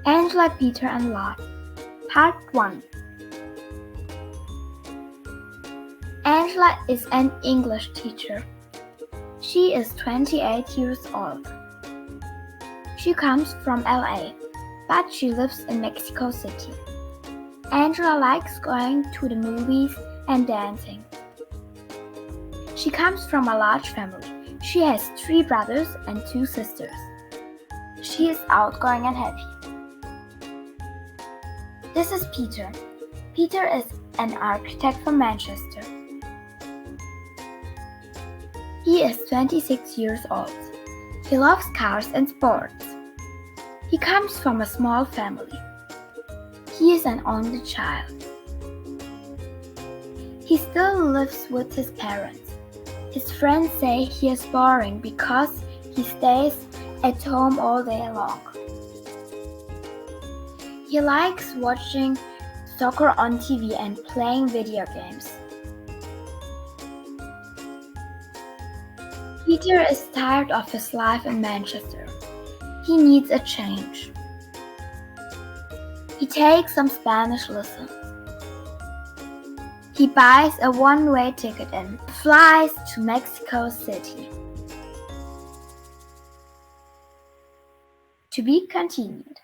Angela, Peter and Lot. Part 1. Angela is an English teacher. She is 28 years old. She comes from LA, but she lives in Mexico City. Angela likes going to the movies and dancing. She comes from a large family. She has 3 brothers and 2 sisters. She is outgoing and happy. This is Peter. Peter is an architect from Manchester. He is 26 years old. He loves cars and sports. He comes from a small family. He is an only child. He still lives with his parents. His friends say he is boring because he stays at home all day long. He likes watching soccer on TV and playing video games. Peter is tired of his life in Manchester. He needs a change. He takes some Spanish lessons. He buys a one-way ticket and flies to Mexico City. To be continued.